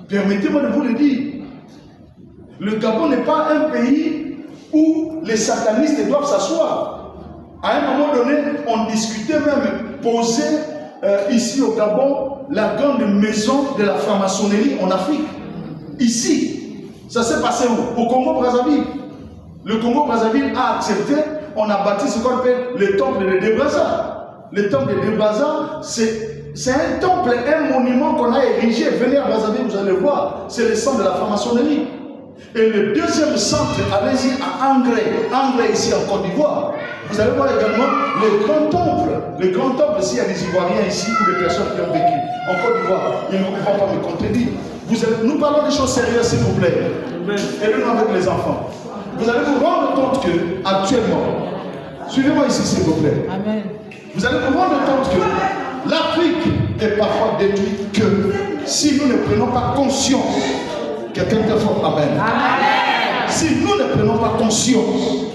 Permettez-moi de vous le dire. Le Gabon n'est pas un pays où les satanistes doivent s'asseoir. À un moment donné, on discutait même poser ici au Gabon la grande maison de la franc-maçonnerie en Afrique. Ici, ça s'est passé où? Au Congo-Brazzaville. Le Congo-Brazzaville a accepté, on a bâti ce qu'on appelle le temple de Debraza. Le temple de Debraza, c'est un temple, un monument qu'on a érigé. Venez à Brazzaville, vous allez voir, c'est le centre de la franc-maçonnerie. Et le deuxième centre, allez-y à Angré ici en Côte d'Ivoire. Vous allez voir également le grand temple. Le grand temple, s'il y a des Ivoiriens ici ou des personnes qui ont vécu en Côte d'Ivoire, ils ne vont pas me contredire. Nous parlons des choses sérieuses, s'il vous plaît. Aidez-nous avec les enfants. Vous allez vous rendre compte que, actuellement, suivez-moi ici, s'il vous plaît. Amen. Vous allez vous rendre compte que l'Afrique est parfois détruite que si nous ne prenons pas conscience. Quelqu'un de fort, amen. Amen. Si nous ne prenons pas conscience,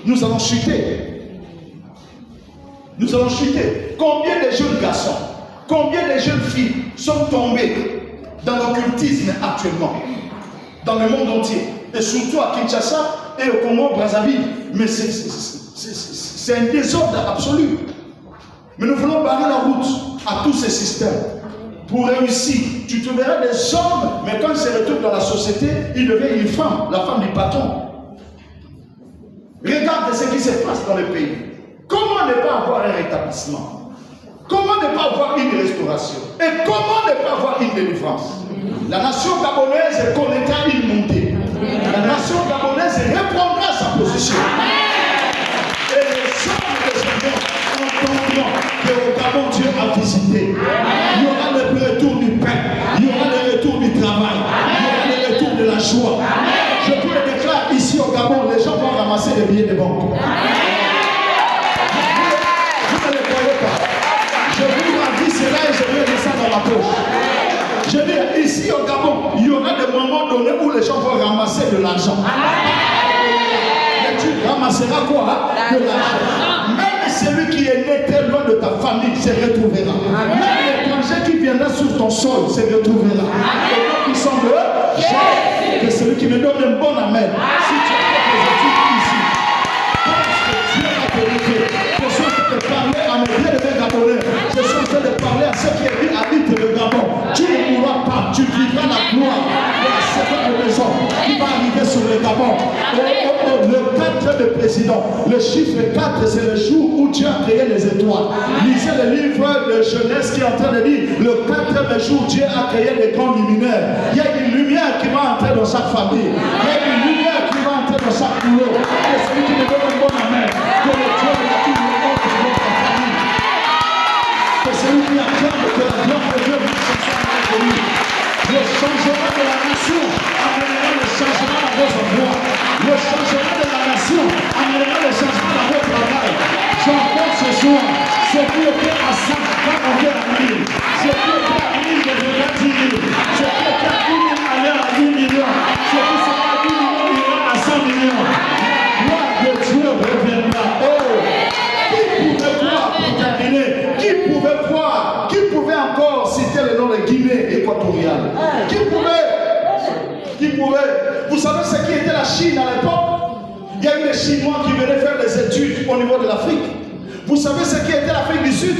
nous allons chuter. Nous allons chuter. Combien de jeunes garçons, combien de jeunes filles sont tombées dans l'occultisme actuellement, dans le monde entier, et surtout à Kinshasa et au Congo-Brazzaville. Mais c'est un désordre absolu. Mais nous voulons barrer la route à tous ces systèmes pour réussir. Tu trouveras des hommes, mais quand ils se retrouvent dans la société, ils deviennent une femme, la femme du patron. Regarde ce qui se passe dans le pays. Comment ne pas avoir un rétablissement? Comment ne pas avoir une restauration? Et comment ne pas avoir une délivrance? La nation gabonaise connaîtra une montée. La nation gabonaise reprendra sa position. Et les hommes de ce monde entendront qu'au Gabon, Dieu a visité. Il y aura le retour du pain. Il y aura le retour du travail. Il y aura le retour de la joie. Je vous le déclare ici au Gabon, les gens vont ramasser des billets de banque. Vous ne le croyez pas. Je vous ravis cela et je vais mettre ça dans ma poche. Je dis, ici au Gabon, il y aura des moments donnés où les gens vont ramasser de l'argent. Mais tu ramasseras quoi? De l'argent. Même celui qui est né très loin de ta famille se retrouvera. Même l'étranger qui viendra sur ton sol se retrouvera. Et donc ils sont de Jésus. Que celui qui me donne un bon amen. Si tu as fait des études ici, pense que Dieu a délivré. Je suis en train de parler à mes bien-aimés gabonais. Je suis en train de parler à ceux qui habitent le Gabon. Tu ne mourras pas, tu vivras la gloire de la seconde maison qui va arriver sur le Gabon. Le 4 de président, le chiffre 4, c'est le jour où Dieu a créé les étoiles. Lisez le livre de Genèse qui est en train de dire le 4e jour, Dieu a créé les grands luminaires. Il y a une lumière qui va entrer dans chaque famille. Il y a une lumière qui va entrer dans chaque boulot. Et celui qui me donne un bon amen, que le Dieu de la vie le montre dans votre famille. Que celui qui acclame que la gloire de Dieu vous soit lui. Le changement de la nation amènera le changement dans vos endroits. Le changement de la nation amènera le changement dans votre travail. J'entends ce soir, ce qui était à 100 va monter à 1000. Ce qui était à 1000 deviendra 10 000. Ce qui était à 10 000 allait à 10 millions. Ce qui sera à 10 millions ira à 100 millions. La gloire de Dieu reviendra. Oh! Qui pouvait croire pour terminer? Qui pouvait croire? Qui pouvait encore citer le nom de Guinée équatoriale? Qui pouvait? Qui pouvait? Vous savez ce qui était la Chine à l'époque? Il y a eu les Chinois qui venaient faire des études au niveau de l'Afrique. Vous savez ce qui était l'Afrique du Sud?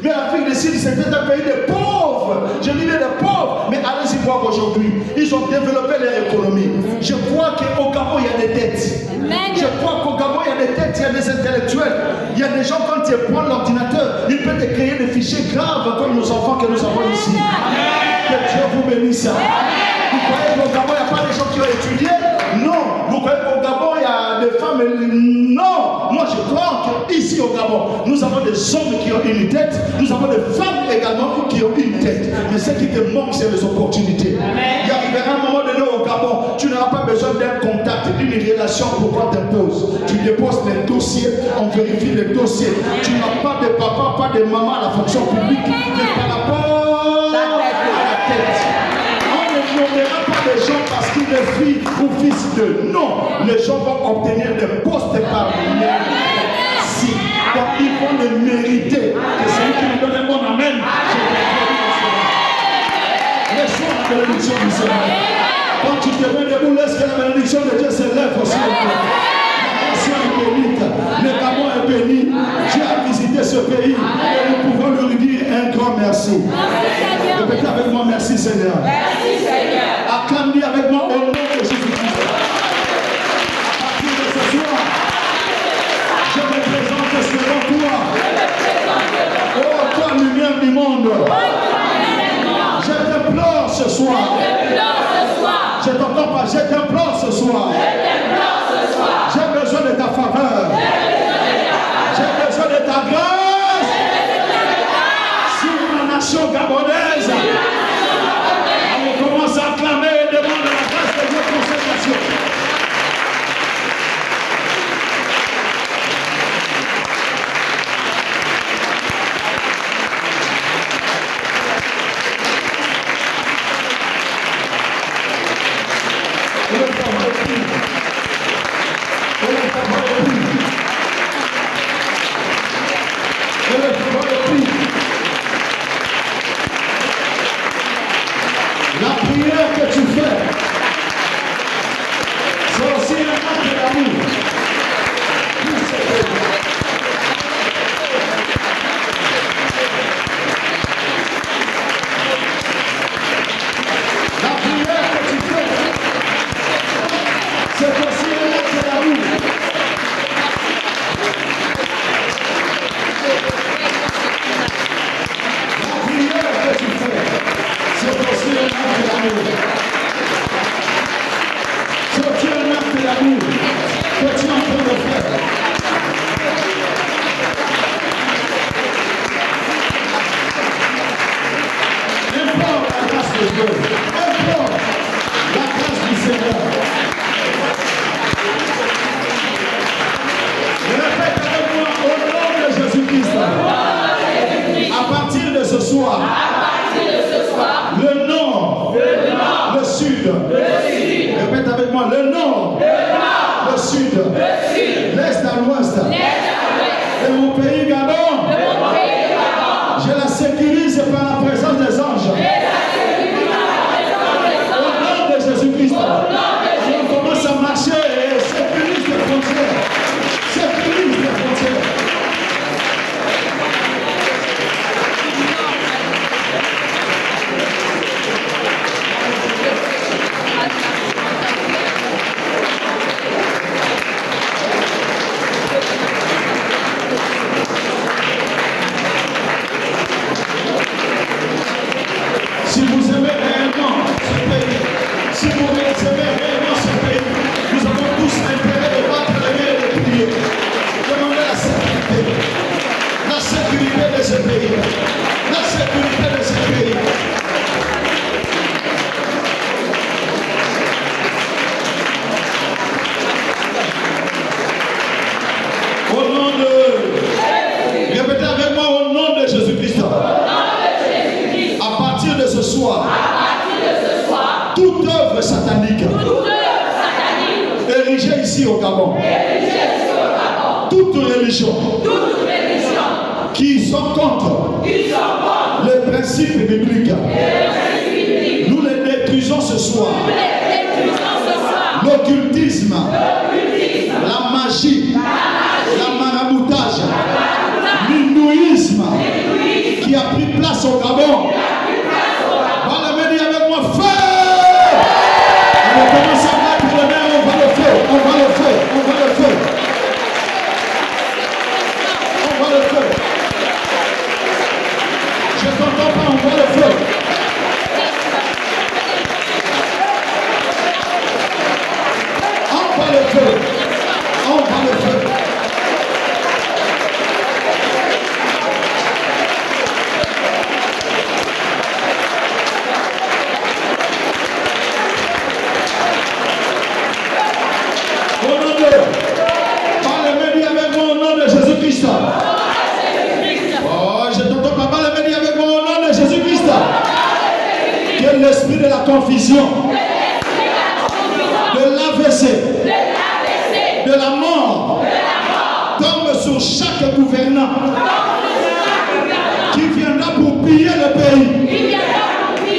Mais l'Afrique du Sud, c'était un pays de pauvres. Je disais de pauvres. Mais allez-y voir aujourd'hui. Ils ont développé leur économie. Je crois qu'au Gabon, il y a des têtes. Je crois qu'au Gabon, il y a des têtes, il y a des intellectuels. Il y a des gens, quand ils prennent l'ordinateur, ils peuvent créer des fichiers graves comme nos enfants que nous avons ici. Que Dieu vous bénisse. Vous croyez qu'au Gabon, il n'y a pas des gens qui ont étudié? Non. Vous croyez qu'au Gabon, il y a des femmes? Non. Moi, je crois qu'ici au Gabon, nous avons des hommes qui ont une tête. Nous avons des femmes également qui ont une tête. Mais ce qui te manque, c'est les opportunités. Il arrivera un moment donné au Gabon, tu n'auras pas besoin d'un contact, d'une relation pour qu'on t'impose. Tu déposes les dossiers, on vérifie les dossiers. Tu n'as pas de papa, pas de maman à la fonction publique, mais par rapport à la tête. On ne verra pas les gens parce qu'il est fille ou fils de. Non, les gens vont obtenir des postes par si. Donc ils vont le mériter. Que celui qui me donne un bon amen, reçois la bénédiction du Seigneur. Quand tu te mets debout, laisse que la bénédiction de Dieu s'élève aussi. La nation est bénite, le Gabon est béni. Dieu a visité ce pays et nous pouvons lui dire un grand merci. Répétez avec moi, merci Seigneur. Merci Seigneur. Acclamez avec moi au nom de Jésus-Christ. À partir de ce soir, je me présente devant toi. Oh, toi, lumière du monde. Je t'implore ce soir. Je t'entends pas, je t'implore ce soir. J'ai besoin de ta faveur. J'ai besoin de ta grâce. Sur la nation gabonaise. On commence à l'amour que tu es en train de faire. Implore la grâce de Dieu. Implore la grâce du Seigneur. Répète avec moi au nom de Jésus-Christ. À partir de ce soir, le nord, le sud, répète avec moi, le nord, le sud, l'est à l'ouest, et mon pays Gabon, je la sécurise par la présence des anges. Au nom de Jésus-Christ, on commence à marcher et sécurise les frontières. Sécurise les frontières. Si vous aimez réellement ce pays, si vous aimez réellement ce pays, nous avons tous intérêt de battre les mains et de prier. Demandez la sécurité de ce pays, la sécurité de ce pays. Au nom de, répétez avec moi, au nom de Jésus-Christ. À partir de ce soir, toute œuvre satanique, érigée ici au Gabon, toute religion qui sont contre les principes bibliques, nous les détruisons ce soir. L'occultisme, la magie, la maraboutage, l'hindouisme qui a pris place au Gabon. Avec moi, feu! On commence à mettre le nez, on va le feu, on va le feu, on va le feu. On va le feu. Je t'entends pas, on va le feu. On va le feu. On va le feu. Oh, je t'entends pas parler, mais dis avec moi au nom de Jésus-Christ. Que l'esprit de la confusion, de l'AVC, de la mort, tombe sur chaque gouvernant qui viendra pour piller le pays.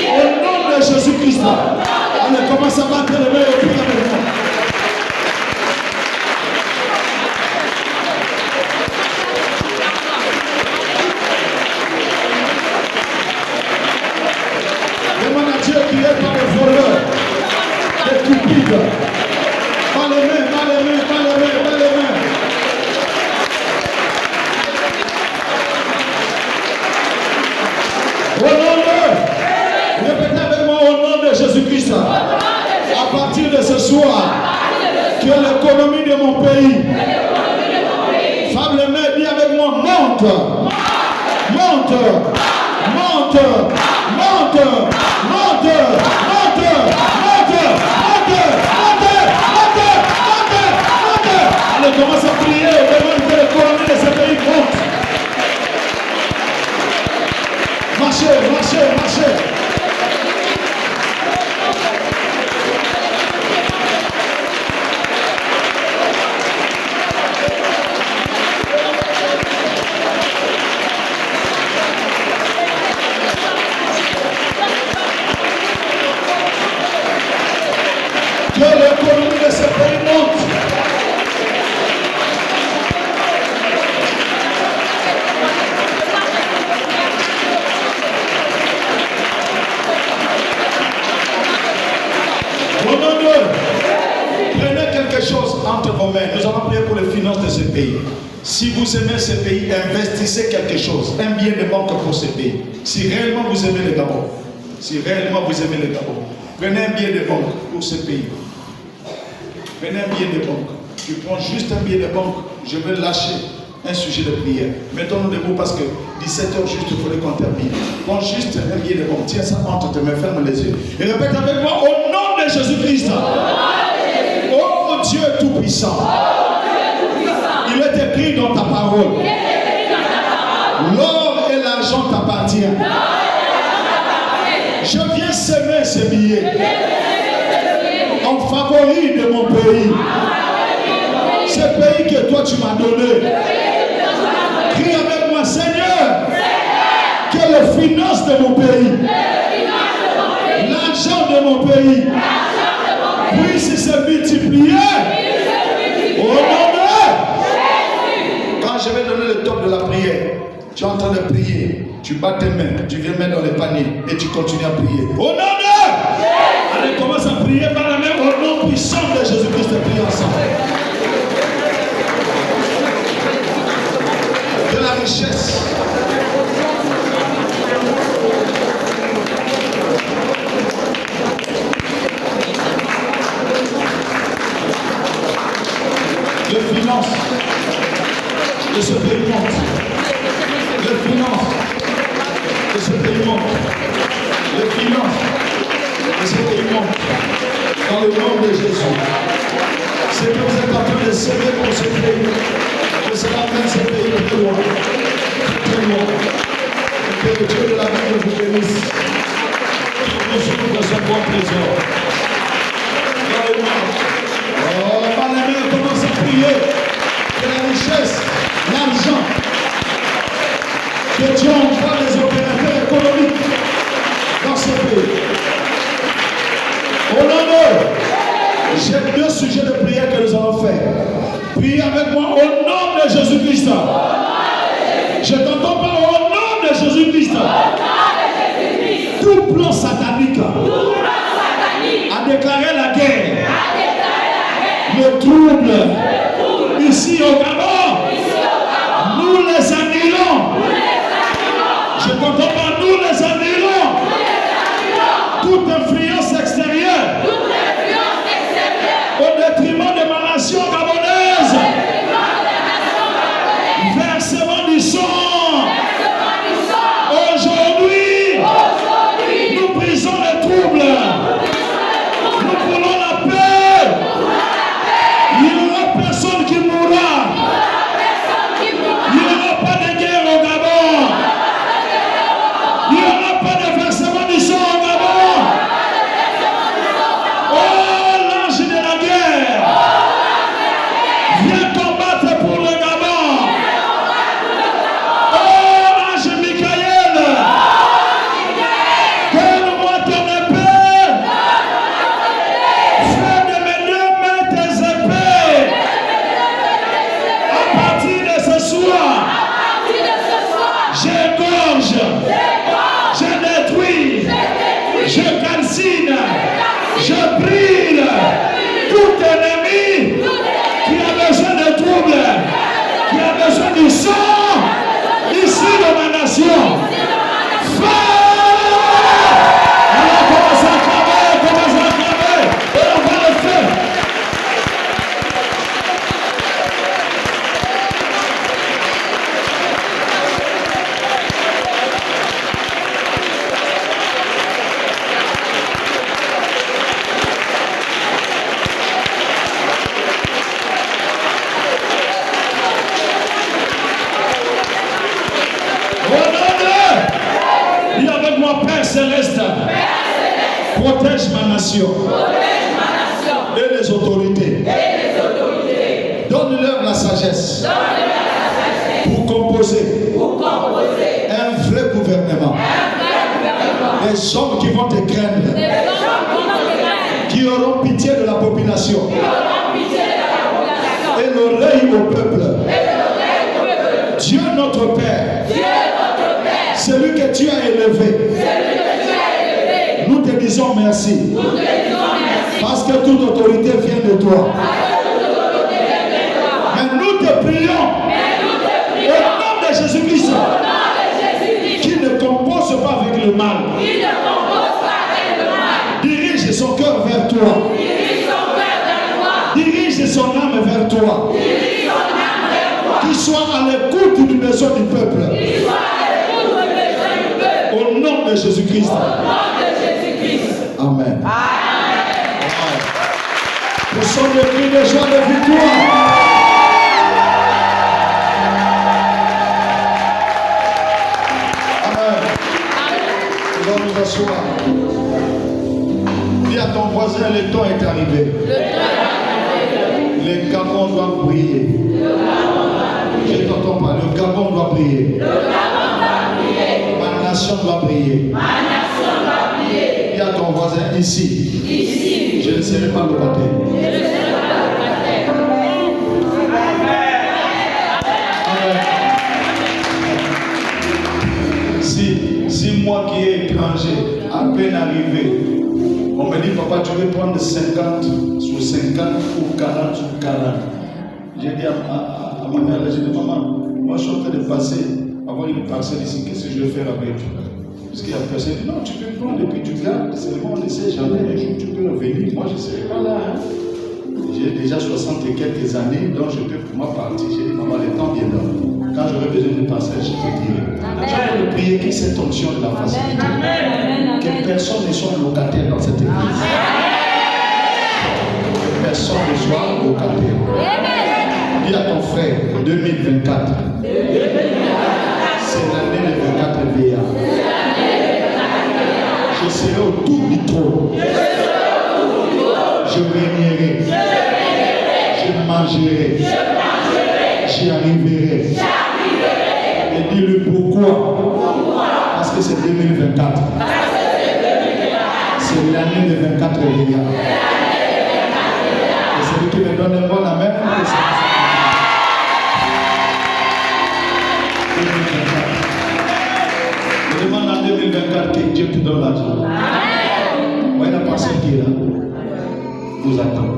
Au nom de Jésus-Christ. Allez, commence à battre les mains et prier avec moi. Demande à Dieu qui est par les voleurs, les cupides. Pas les mains, pas les mains, pas les mains, pas les mains. Au nom de, répétez avec moi au nom de Jésus-Christ. À partir de ce soir, que l'économie de mon pays, femme les mains, dis avec moi, monte, monte, monte, monte, monte, monte, monte, monte, monte, monte. Allez, commence à prier, demande que l'économie de ce pays monte. Marchez, marchez, marchez. Que l'économie de ce pays monte. Prenez quelque chose entre vos mains. Nous allons prier pour les finances de ce pays. Si vous aimez ce pays, investissez quelque chose, un bien de banque pour ce pays. Si réellement vous aimez le Gabon, si réellement vous aimez le Gabon, prenez un bien de banque pour ce pays. Venez un billet de banque. Tu prends juste un billet de banque. Je vais lâcher un sujet de prière. Mettons-nous debout parce que 17h juste, il faudrait qu'on termine. Prends juste un billet de banque. Tiens ça entre tes mains, ferme les yeux. Et répète avec moi, au nom de Jésus-Christ. Oh Dieu Tout-Puissant. Il est écrit dans ta parole. L'or et l'argent t'appartiennent. Je viens semer ces billets en favori de mon pays. Ce pays que toi tu m'as donné. Crie avec moi, Seigneur, que les finances de mon pays, l'argent de mon pays, puisse se multiplier au nom de. Quand je vais donner le top de la prière, tu es en train de prier, tu bats tes mains, tu viens mettre dans les paniers et tu continues à prier. Au nom de. Allez, commence à prier par la main au nom puissant de Jésus-Christ. Priez ensemble. De la richesse. De finances. De ce pays monte. De finances. De ce pays monte. De finances. De ce pays monte. Dans le nom de Jésus. C'est que vous êtes en train de s'aider pour ce pays. Que cela mène ce pays plus loin. Plus loin. Que le Dieu de la Bible vous bénisse. Qu'il vous ouvre son bon trésor. Dans le nom. Oh, par les mains, commence à prier. Que la richesse, l'argent, que Dieu envoie les opérateurs économiques dans ce pays. Au nom de, j'ai 2 sujets de prière que nous allons faire. Priez avec moi au nom de Jésus-Christ. Je t'entends pas au nom de Jésus-Christ. Tout plan satanique a déclaré la guerre. Le trouble. Ici au Gabon. Nous les annulons. Je t'entends pas, nous les annulons. Toute influence extérieure. Au détriment de ma nation gabonaise. Versement du sang. Aujourd'hui, nous brisons les troubles. Nous voulons la paix. Il n'y aura personne qui mourra. Il n'y aura pas de guerre au Gabon. Il n'y aura pas de versement du sang au Gabon. Oh, l'ange de la guerre. Viens combattre pour le Gabon. Oh, ange Michael. Donne-moi ton épée. Fais de mes 2 mains tes épées. À partir de ce soir, j'égorge, je détruis, je calcine, je brille tout ennemi qui a besoin de trouble, qui a besoin du sang ici dans ma nation. Fais! Alors commence à clamer, et on va le faire. Dis avec moi, Père Céleste, protège ma nation et les autorités. Donne-leur la sagesse pour composer un vrai gouvernement. Des hommes qui vont te craindre, qui auront pitié de la population et l'oreille au peuple. Dieu notre Père, celui que tu as élevé, nous te disons merci. Parce que toute autorité vient de toi. Mais nous te prions au nom de Jésus-Christ, qui ne compose pas avec le mal. Dirige son cœur vers toi. Dirige toi. Qui soit à l'écoute du besoin du peuple. Au nom de Jésus-Christ. Amen. Nous sommes des cris de joie, de victoire. Amen. Nous allons nous asseoir. Dis à ton voisin, le temps est arrivé. Le Gabon doit briller. Je t'entends pas. Le Gabon doit briller. Ma nation doit briller. Dis à ton voisin ici. Je ne serai pas locataire. Si moi qui est étranger, à peine arrivé, on me dit, papa, tu veux prendre 50 sur 50 ou 40 sur 40. J'ai dit à ma mère, j'ai dit, maman, moi je suis en train de passer, avoir une parcelle ici, qu'est-ce que je vais faire avec? Parce qu'il y a personne qui dit, non, tu peux prendre et puis tu gardes, seulement on ne sait jamais, un jour tu peux revenir. Moi je ne serai pas là. Hein. J'ai déjà 60 et quelques années, donc je peux pour moi partir. J'ai dit, maman, le temps viendra. Quand j'aurai besoin de parcelle, je te dirai. J'ai envie de prier que cette onction de la facilité, que personne ne soit locataire dans cette église. Que personne ne soit locataire. Dis à ton frère, 2024, c'est l'année de 24 VA. Je serai autour du trône. Je régnerai. Je mangerai. J'y arriverai. Et dis-le pourquoi. Parce que c'est 2024. C'est l'année de 24 VA. Et celui qui me donne un bon amen, je demande en 2024 que Dieu te donne l'argent. Voyez la personne qui est là. Nous attend.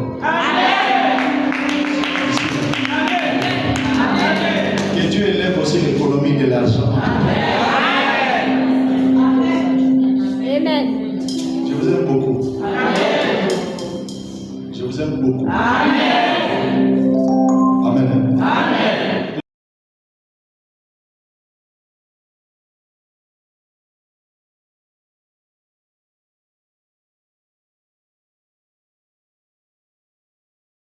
Que Dieu élève aussi l'économie de l'argent. Amen. Je vous aime beaucoup. Je vous aime beaucoup. Amen.